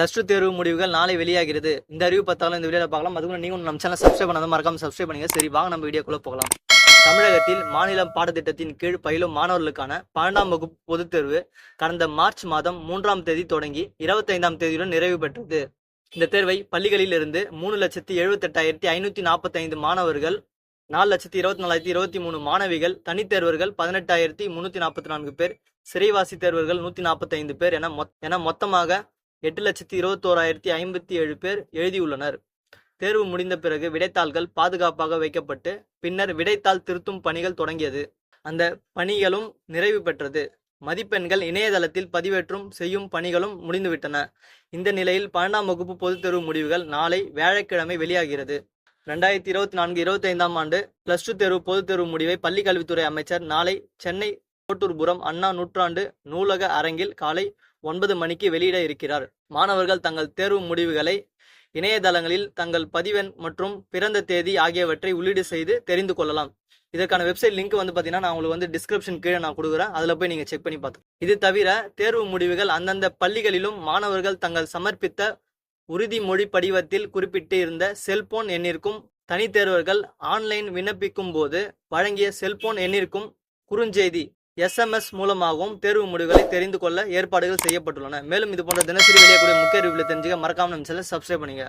+2 தேர்வு முடிவுகள் நாளை வெளியாகிறது. இந்த அறிவு பார்த்தாலும் இந்த வீடியோல பார்க்கலாம். அதுக்கு நீங்க நம்ம சேனல் சப்ஸ்கிரைப் பண்ணாத மறக்காம சப்ஸ்கிரைப் பண்ணுங்க. சரி வாங்க நம்ம வீடியோக்குள்ள போகலாம். தமிழகத்தில் மாநில பாடத்திட்டத்தின் கீழ் பயிலும் மாணவர்களுக்கான 12ஆம் வகுப்பு பொதுத் தேர்வு கடந்த மார்ச் மாதம் 3ஆம் தேதி தொடங்கி 25ஆம் தேதியுடன் நிறைவு பெற்றது. இந்த தேர்வை பள்ளிகளில் இருந்து 3,78,545 மாணவர்கள், 4,24,023 மாணவிகள், தனித்தேர்வர்கள் 18,344 பேர், சிறைவாசி தேர்வர்கள் 145 பேர் என மொத்தமாக 8,21,057 பேர் எழுதியுள்ளனர். தேர்வு முடிந்த பிறகு விடைத்தாள்கள் பாதுகாப்பாக வைக்கப்பட்டு பின்னர் விடைத்தாள் திருத்தும் பணிகள் தொடங்கியது. அந்த பணிகளும் நிறைவு பெற்றது. மதிப்பெண்கள் இணையதளத்தில் பதிவேற்றம் செய்யும் பணிகளும் முடிந்துவிட்டன. இந்த நிலையில் 12ஆம் வகுப்பு பொதுத் தேர்வு முடிவுகள் நாளை வியாழக்கிழமை வெளியாகிறது. 2024-25ஆம் ஆண்டு +2 தேர்வு பொதுத் தேர்வு முடிவை பள்ளிக்கல்வித்துறை அமைச்சர் நாளை சென்னை கோட்டூர்புரம் அண்ணா நூற்றாண்டு நூலக அரங்கில் காலை 9 மணிக்கு வெளியிட இருக்கிறார். மாணவர்கள் தங்கள் தேர்வு முடிவுகளை இணையதளங்களில் தங்கள் பதிவெண் மற்றும் பிறந்த தேதி ஆகியவற்றை உள்ளீடு செய்து தெரிந்து கொள்ளலாம். இதற்கான வெப்சைட் லிங்க் பார்த்தீங்கன்னா நான் உங்களுக்கு டிஸ்கிரிப்ஷன் கீழே நான் கொடுக்குறேன். அதில் போய் நீங்கள் செக் பண்ணி பார்த்துக்கலாம். இது தவிர தேர்வு முடிவுகள் அந்தந்த பள்ளிகளிலும் மாணவர்கள் தங்கள் சமர்ப்பித்த உறுதிமொழி படிவத்தில் குறிப்பிட்டு இருந்த செல்போன் எண்ணிற்கும், தனித்தேர்வர்கள் ஆன்லைன் விண்ணப்பிக்கும் போது வழங்கிய செல்போன் எண்ணிற்கும் குறுஞ்செய்தி SMS மூலமாகவும் தேர்வு முடிவுகளை தெரிந்து கொள்ள ஏற்பாடுகள் செய்யப்பட்டுள்ளன. மேலும் இது போன்ற தினசரி வெளியக்கூடிய முக்கிய அறிவுகளை தெரிஞ்சுக்க மறக்காம நம்ம சேனலை சப்ஸ்கிரைப் பண்ணுங்க.